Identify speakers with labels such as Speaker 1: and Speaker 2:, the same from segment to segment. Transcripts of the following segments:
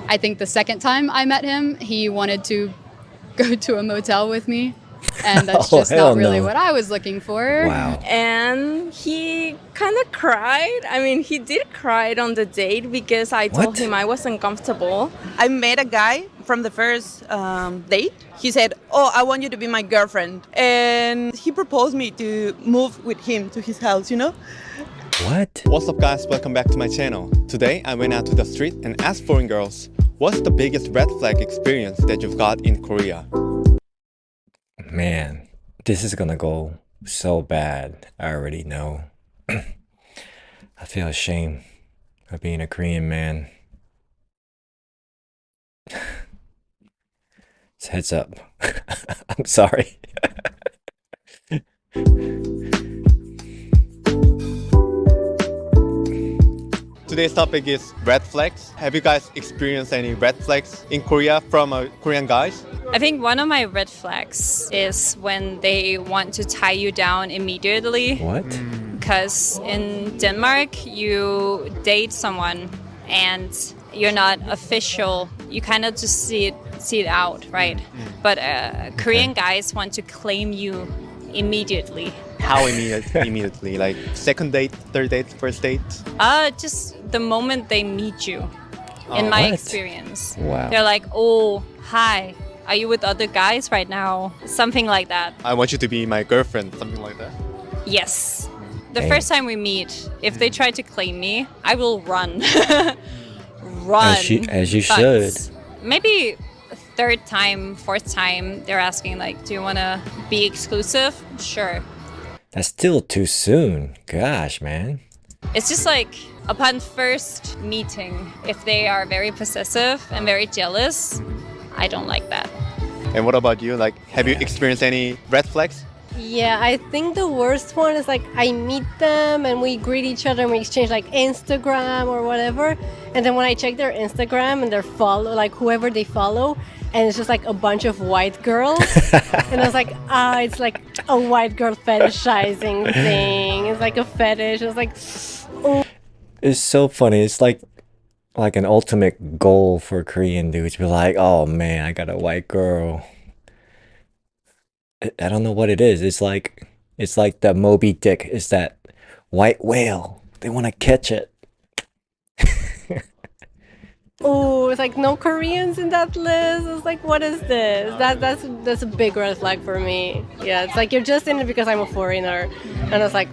Speaker 1: I think the second time I met him, he wanted to go to a motel with me. And that's just not really what I was looking for.
Speaker 2: Wow.
Speaker 3: And he kind of cried. I mean, he did cry on the date because I told him I wasn't comfortable.
Speaker 4: I met a guy from the first date. He said, "Oh, I want you to be my girlfriend." And he proposed me to move with him to his house, you know?
Speaker 2: What?
Speaker 5: What's up guys, welcome back to my channel. Today I went out to the street and asked foreign girls, what's the biggest red flag experience that you've got in Korea?
Speaker 2: Man, this is gonna go so bad. I already know. I feel ashamed of being a Korean man. It's heads up. I'm sorry.
Speaker 5: Today's topic is red flags. Have you guys experienced any red flags in Korea from Korean guys?
Speaker 6: I think one of my red flags is when they want to tie you down immediately.
Speaker 2: What?
Speaker 6: Because in Denmark, you date someone and you're not official. You kind of just see it out, right? But Korean guys want to claim you immediately.
Speaker 5: How immediately? Like second date, third date, first date?
Speaker 6: Just the moment they meet you. In my experience.
Speaker 2: Wow.
Speaker 6: They're like, oh, hi. Are you with other guys right now? Something like that.
Speaker 5: I want you to be my girlfriend, something like that.
Speaker 6: Yes. The first time we meet, if they try to claim me, I will run. Run.
Speaker 2: As you
Speaker 6: But
Speaker 2: should.
Speaker 6: Maybe third time, fourth time, they're asking like, do you want to be exclusive? Sure.
Speaker 2: That's still too soon. Gosh, man.
Speaker 6: It's just like upon first meeting, if they are very possessive and very jealous, I don't like that.
Speaker 5: And what about you? Like, have you experienced any red flags?
Speaker 7: Yeah, I think the worst one is like I meet them and we greet each other and we exchange like Instagram or whatever. And then when I check their Instagram and their follow, like whoever they follow, and it's just like a bunch of white girls. And I was like, it's like a white girl fetishizing thing. It's like a fetish. It's like, oh.
Speaker 2: It's so funny. It's like an ultimate goal for Korean dudes to be like, oh man, I got a white girl. I don't know what it is. It's like the Moby Dick. It's that white whale. They want to catch it.
Speaker 7: Oh, it's like no Koreans in that list. It's like, what is this? That's a big red flag for me. Yeah, it's like you're just in it because I'm a foreigner, and it's like,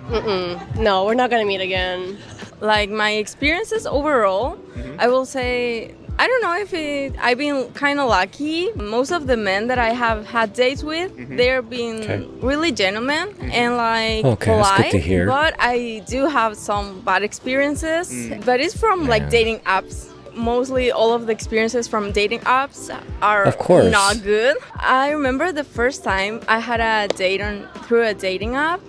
Speaker 7: no, we're not gonna meet again.
Speaker 3: Like my experiences overall, I will say, I don't know if I've been kind of lucky. Most of the men that I have had dates with, they're being really gentlemen and like polite.
Speaker 2: That's good to hear.
Speaker 3: But I do have some bad experiences, but it's from like dating apps. Mostly all of the experiences from dating apps are not good. I remember the first time I had a date through a dating app.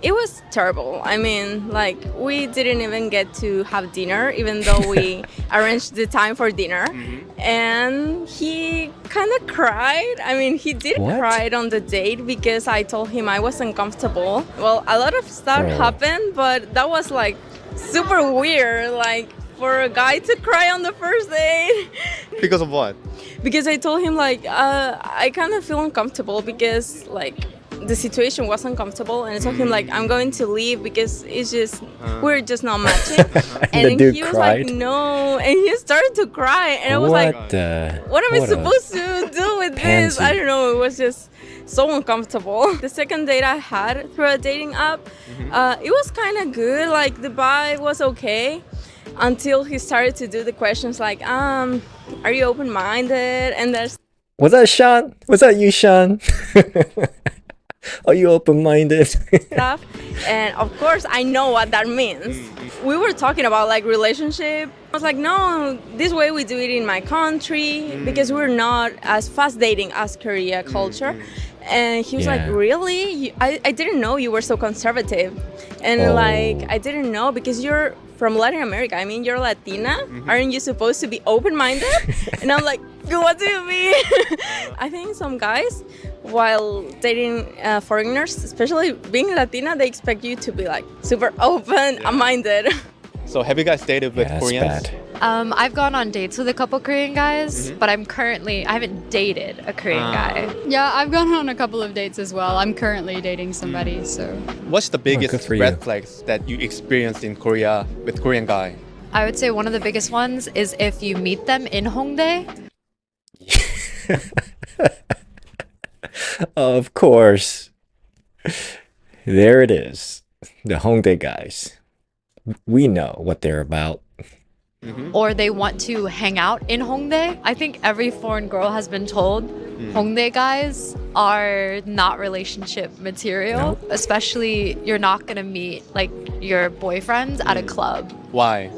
Speaker 3: It was terrible. I mean, like, we didn't even get to have dinner, even though we arranged the time for dinner. And he kind of cried. I mean, he did cry on the date because I told him I wasn't comfortable. Well, a lot of stuff happened, but that was, like, super weird. Like, for a guy to cry on the first date.
Speaker 5: Because of what?
Speaker 3: Because I told him, like, I kind of feel uncomfortable because, like, the situation wasn't comfortable, and I told him like I'm going to leave because it's just we're just not matching. And then he was like, no, and he started to cry, and I was like, what am I supposed to do with this? I don't know. It was just so uncomfortable. The second date I had through a dating app, it was kind of good. Like the vibe was okay until he started to do the questions like, are you open-minded? And there's
Speaker 2: was that Sean? Was that you, Sean? Are you open-minded?
Speaker 3: stuff, and of course I know what that means. We were talking about like relationship. I was like, no, this way we do it in my country because we're not as fast dating as Korea culture. And he was like, really? I didn't know you were so conservative. And like, I didn't know because you're from Latin America. I mean, you're Latina. Aren't you supposed to be open-minded? And I'm like, what do you mean? I think some guys, while dating foreigners, especially being Latina, they expect you to be like super open-minded.
Speaker 5: So have you guys dated with Koreans?
Speaker 2: Bad.
Speaker 8: I've gone on dates with a couple Korean guys, but I haven't dated a Korean guy.
Speaker 1: Yeah, I've gone on a couple of dates as well. I'm currently dating somebody, so.
Speaker 5: What's the biggest
Speaker 2: good
Speaker 5: red
Speaker 2: you.
Speaker 5: flags that you experienced in Korea with Korean guy?
Speaker 8: I would say one of the biggest ones is if you meet them in Hongdae.
Speaker 2: Of course. There it is. The Hongdae guys. We know what they're about.
Speaker 8: Or they want to hang out in Hongdae. I think every foreign girl has been told Hongdae guys are not relationship material.
Speaker 2: No.
Speaker 8: Especially you're not gonna meet like your boyfriends at a club
Speaker 5: Why?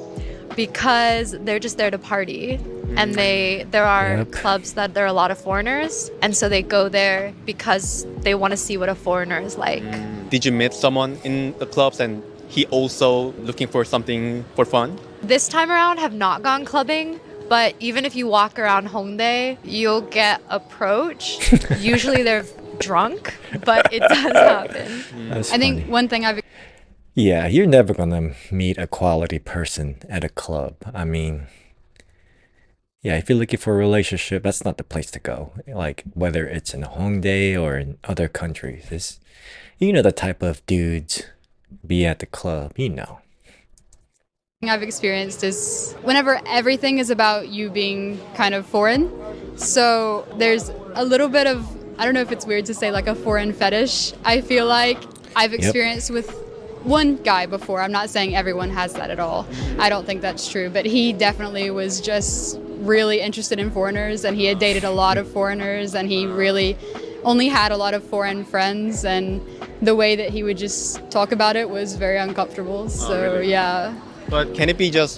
Speaker 8: because they're just there to party. And there are
Speaker 2: Yep.
Speaker 8: clubs that there are a lot of foreigners, and so they go there because they want to see what a foreigner is like.
Speaker 5: Did you meet someone in the clubs and he also looking for something for fun?
Speaker 8: This time around, have not gone clubbing, but even if you walk around Hongdae, you'll get approached. Usually they're drunk, but it does happen.
Speaker 2: That's
Speaker 1: I think
Speaker 2: funny.
Speaker 1: one thing I've
Speaker 2: Yeah, you're never gonna meet a quality person at a club. I mean, yeah, if you're looking for a relationship, that's not the place to go. Like, whether it's in Hongdae or in other countries. You know the type of dudes be at the club, you know.
Speaker 1: I've experienced is whenever everything is about you being kind of foreign. So there's a little bit of, I don't know if it's weird to say like a foreign fetish. I feel like I've experienced with one guy before. I'm not saying everyone has that at all. I don't think that's true, but he definitely was just really interested in foreigners, and he had dated a lot of foreigners, and he really only had a lot of foreign friends, and the way that he would just talk about it was very uncomfortable. So
Speaker 5: really?
Speaker 1: yeah.
Speaker 5: But can it be just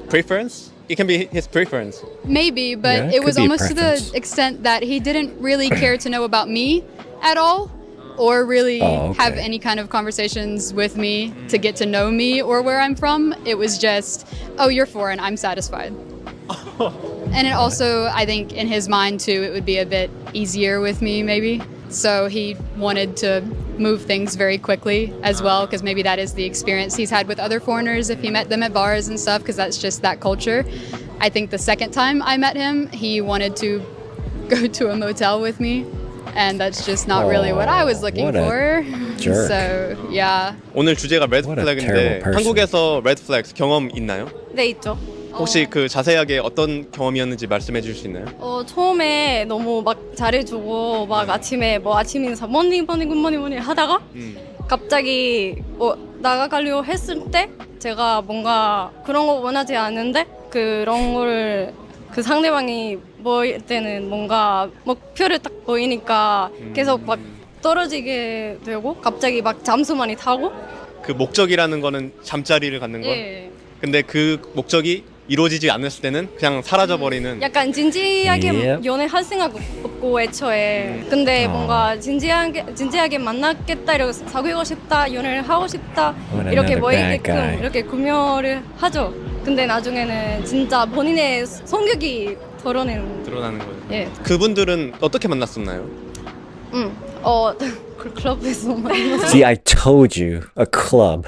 Speaker 5: preference? It can be his preference.
Speaker 1: Maybe, but
Speaker 2: Yeah, it
Speaker 1: it
Speaker 2: could
Speaker 1: was
Speaker 2: be a
Speaker 1: almost to the
Speaker 2: preference.
Speaker 1: extent that he didn't really care to know about me at all, or really
Speaker 2: Oh, okay.
Speaker 1: have any kind of conversations with me to get to know me or where I'm from. It was just, oh, you're foreign, I'm satisfied. And it also, I think in his mind too, it would be a bit easier with me maybe. So he wanted to move things very quickly as well, because maybe that is the experience he's had with other foreigners if he met them at bars and stuff, because that's just that culture. I think the second time I met him, he wanted to go to a motel with me, and that's just not really what I was looking
Speaker 2: what a
Speaker 1: for.
Speaker 2: jerk.
Speaker 1: So yeah.
Speaker 5: 오늘 주제가 레드
Speaker 2: What a
Speaker 5: 플래그인데
Speaker 2: terrible person.
Speaker 5: 한국에서 레드 플래그 경험 있나요?
Speaker 7: 네, 있죠.
Speaker 5: 혹시 그 자세하게 어떤 경험이었는지 말씀해 주실 수 있나요?
Speaker 7: 처음에 너무 막 잘해주고 막 아침에 뭐 아침 인사 모닝 굿모닝 하다가 갑자기 뭐 나가가려고 했을 때 제가 뭔가 그런 거 원하지 않은데 그런 거를 그 상대방이 보일 때는 뭔가 목표를 딱 보이니까 계속 막 떨어지게 되고 갑자기 막 잠수 많이 타고
Speaker 5: 그 목적이라는 거는 잠자리를 갖는 거.
Speaker 7: 예.
Speaker 5: 근데 그 목적이 이루어지지 않았을 때는 그냥 사라져 버리는.
Speaker 7: 약간 진지하게
Speaker 2: Yep.
Speaker 7: 연애할 생각 없고 애초에 근데 뭔가 진지하게 만났겠다 이러고 사귀고 싶다 연애를 하고 싶다
Speaker 2: What
Speaker 7: 이렇게
Speaker 2: another bad
Speaker 7: 보이게끔
Speaker 2: guy.
Speaker 7: 이렇게 구매를 하죠. 근데 나중에는 진짜 본인의 성격이 드러나는
Speaker 5: 거죠.
Speaker 7: 예.
Speaker 5: 그분들은 어떻게 만났었나요?
Speaker 7: 클럽에서 만났어요.
Speaker 2: See, I told you, a club.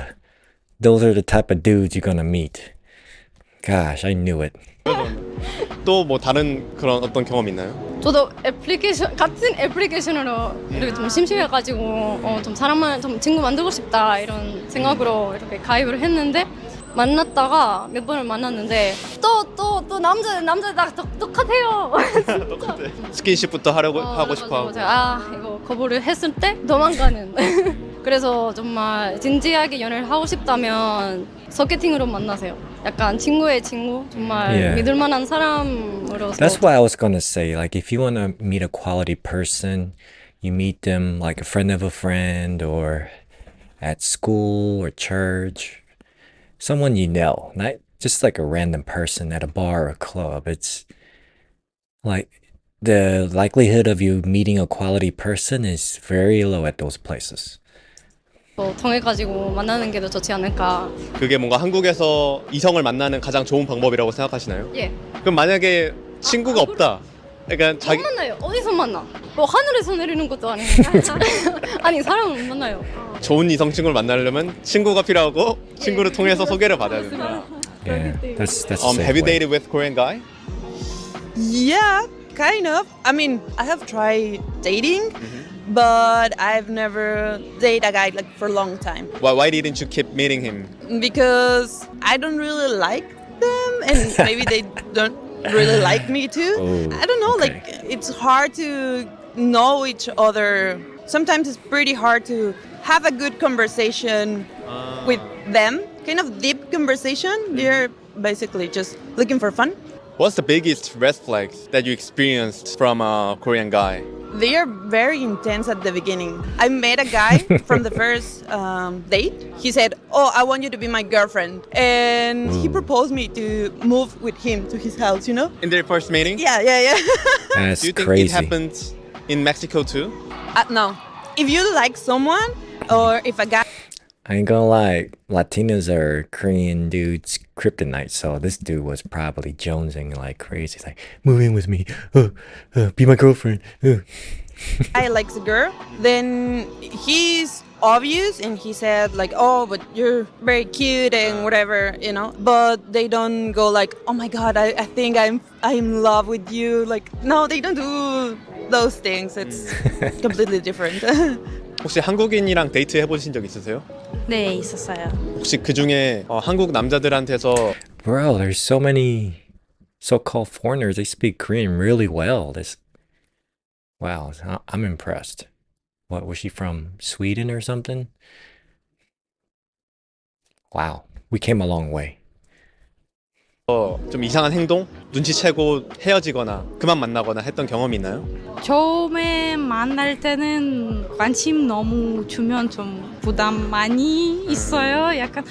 Speaker 2: Those are the type of dudes you're gonna meet. Gosh, I knew it.
Speaker 5: 또 뭐 다른 그런 어떤 경험 있나요?
Speaker 7: 저도 같은 애플리케이션으로 이렇게 좀 심심해가지고 좀 사람만 좀 친구 만들고 싶다 이런 생각으로 이렇게 가입을 했는데 만났다가 몇 번을 만났는데 또 남자 똑같아요.
Speaker 5: 스킨십부터 하고 싶어 하고.
Speaker 7: 이거 거부를 했을 때 도망가는. 그래서 정말 진지하게 연애를 하고 싶다면 소개팅으로 만나세요. 약간 친구의 친구, 정말
Speaker 2: Yeah.
Speaker 7: 믿을 만한 사람으로서.
Speaker 2: That's what I was gonna say. Like, if you want to meet a quality person, you meet them like a friend of a friend, or at school or church. Someone you know, not just like a random person at a bar or a club. It's like the likelihood of you meeting a quality person is very low at those places.
Speaker 7: 통해가지고 만나는 게 더 좋지 않을까.
Speaker 5: 그게 뭔가 한국에서 이성을 만나는 가장 좋은 방법이라고 생각하시나요?
Speaker 7: 예.
Speaker 5: 그럼 만약에 친구가 없다. 그러니까 자기
Speaker 7: 못 만나요. 어디서 만나? 뭐 하늘에서 내리는 것도 아니고. 아니 사람을 못 만나요.
Speaker 5: 좋은 이성 친구를 만나려면 친구가 필요하고 친구를 통해서 소개를 받아야 된다.
Speaker 2: Yeah, that's a safe
Speaker 5: have you
Speaker 2: way.
Speaker 5: dated with Korean guy?
Speaker 4: Yeah, kind of. I mean, I have tried dating, but I've never dated a guy like for a long time
Speaker 5: Why didn't you keep meeting him?
Speaker 4: because I don't really like them, and maybe they don't really like me too.
Speaker 2: Oh,
Speaker 4: I don't know.
Speaker 2: okay.
Speaker 4: Like it's hard to know each other. Sometimes it's pretty hard to have a good conversation with them. Kind of deep conversation. They're basically just looking for fun.
Speaker 5: What's the biggest red flags that you experienced from a Korean guy?
Speaker 4: They are very intense at the beginning. I met a guy from the first date. He said, "Oh, I want you to be my girlfriend," and he proposed me to move with him to his house. You know?
Speaker 5: In their first meeting?
Speaker 4: Yeah.
Speaker 2: That's
Speaker 5: Do you think
Speaker 2: crazy.
Speaker 5: it happened in Mexico too?
Speaker 4: No, if you like someone, or if a guy
Speaker 2: I ain't gonna lie, Latinos are Korean dudes' kryptonite, so this dude was probably jonesing like crazy. He's like, move in with me, be my girlfriend.
Speaker 4: likes a girl, then he's obvious and he said like, "Oh, but you're very cute and whatever," you know. But they don't go like, "Oh my God, I think I'm in love with you." Like, no, they don't do those things. It's completely different.
Speaker 5: 혹시 한국인이랑 데이트 해보신 적 있으세요?
Speaker 3: 네, 있었어요.
Speaker 5: 혹시 그 중에 한국 남자들한테서
Speaker 2: Bro, there's so many so-called foreigners. They speak Korean really well. Wow, I'm impressed. What, was she from Sweden or something? Wow, we came a long way.
Speaker 5: 좀 이상한 행동? 눈치채고 헤어지거나 그만 만나거나 했던 경험이 있나요?
Speaker 9: 처음에 만날 때는 관심 너무 주면 좀 부담 많이 있어요. 약간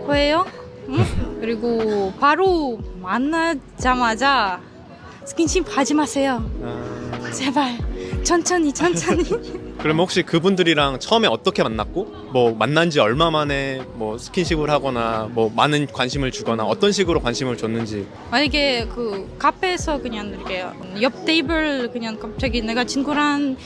Speaker 9: 왜요? 응? 그리고 바로 만나자마자 스킨십 하지 마세요. 제발 천천히.
Speaker 5: 그럼 혹시 그분들이랑 처음에 어떻게 만났고 뭐 만난 지 얼마 만에 뭐 스킨십을 하거나 뭐 많은 관심을 주거나 어떤 식으로 관심을 줬는지.
Speaker 9: 만약에 그 카페에서 그냥 이렇게 옆 테이블 그냥 갑자기 내가 친구랑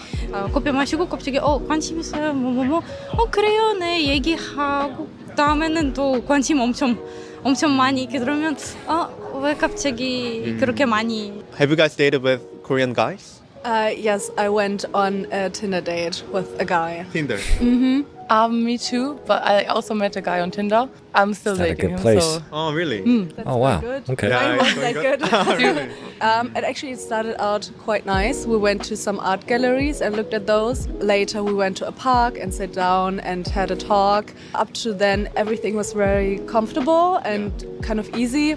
Speaker 9: 커피 마시고 갑자기 관심 있어요 뭐뭐뭐 그래요 네 얘기하고 다음에는 또 관심 엄청 많이 이렇게 들으면 왜 갑자기 그렇게 많이.
Speaker 5: Have you guys dated with Korean guys?
Speaker 10: Yes, I went on a Tinder date with a guy.
Speaker 5: Tinder.
Speaker 11: Me too, but I also met a guy on Tinder. I'm still
Speaker 2: Is that a
Speaker 11: dating
Speaker 2: good
Speaker 11: him.
Speaker 2: place?
Speaker 11: So
Speaker 5: Oh, really?
Speaker 2: Oh, wow.
Speaker 10: Good.
Speaker 2: Okay.
Speaker 5: Yeah,
Speaker 10: Mine
Speaker 5: it's
Speaker 10: wasn't
Speaker 5: going
Speaker 10: that good.
Speaker 5: Really?
Speaker 10: It actually started out quite nice. We went to some art galleries and looked at those. Later, we went to a park and sat down and had a talk. Up to then, everything was very comfortable and kind of easy.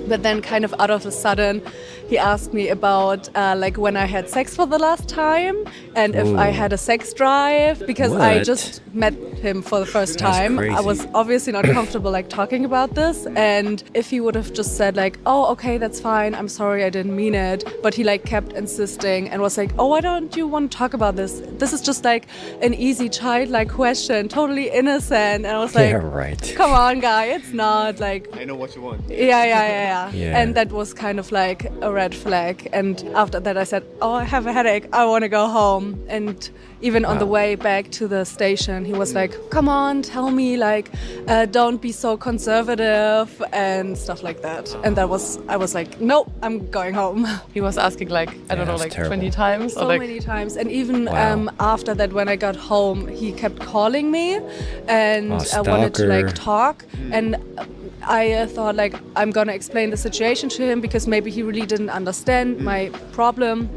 Speaker 10: But then, kind of out of a sudden, he asked me about like when I had sex for the last time and if I had a sex drive because I
Speaker 2: What?
Speaker 10: just met him for the first
Speaker 2: That's
Speaker 10: time. I
Speaker 2: crazy.
Speaker 10: was obviously not comfortable like talking about this, and if he would have just said like, "Oh, okay, that's fine. I'm sorry, I didn't mean it," but he like kept insisting and was like, "Oh, why don't you want to talk about this? This is just like an easy childlike question, totally innocent." And I was like,
Speaker 2: Yeah, right.
Speaker 10: "Come on, guy, it's not like."
Speaker 5: I know what you want.
Speaker 10: Yeah.
Speaker 2: Yeah.
Speaker 10: And that was kind of like a red flag. And after that, I said, "Oh, I have a headache. I want to go home." And even on the way back to the station, he was like, "Come on, tell me, like, don't be so conservative," and stuff like that. And I was like, "Nope, I'm going home."
Speaker 11: he was asking like, I don't know,
Speaker 2: that's
Speaker 11: like
Speaker 2: terrible.
Speaker 11: 20 times.
Speaker 10: So
Speaker 11: or like,
Speaker 10: many times. And even
Speaker 2: Wow.
Speaker 10: after that, when I got home, he kept calling me and I wanted to
Speaker 2: stalker.
Speaker 10: like talk. And I thought like I'm gonna explain the situation to him because maybe he really didn't understand my problem.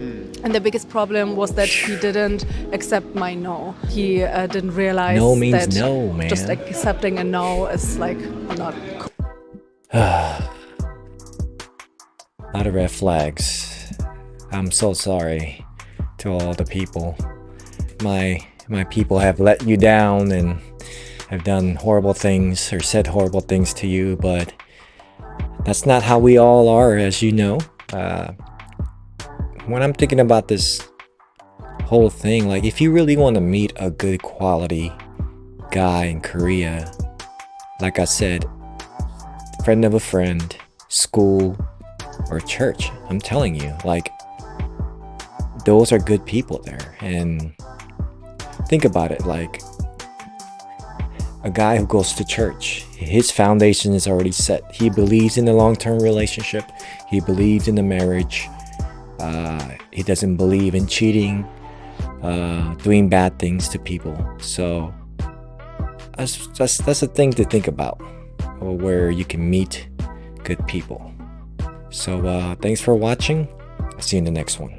Speaker 10: And the biggest problem was that he didn't accept my no. He didn't realize
Speaker 2: No means
Speaker 10: that
Speaker 2: no, man.
Speaker 10: just accepting a no is like not cool.
Speaker 2: A lot of red flags. I'm so sorry to all the people. My people have let you down and have done horrible things or said horrible things to you, but that's not how we all are, as you know. When I'm thinking about this whole thing, like if you really want to meet a good quality guy in Korea, like I said, friend of a friend, school, or church, I'm telling you, like those are good people there. And think about it, like a guy who goes to church. His foundation is already set. He believes in the long-term relationship. He believes in the marriage. He doesn't believe in cheating, doing bad things to people. So that's a thing to think about, where you can meet good people. So thanks for watching. I'll see you in the next one.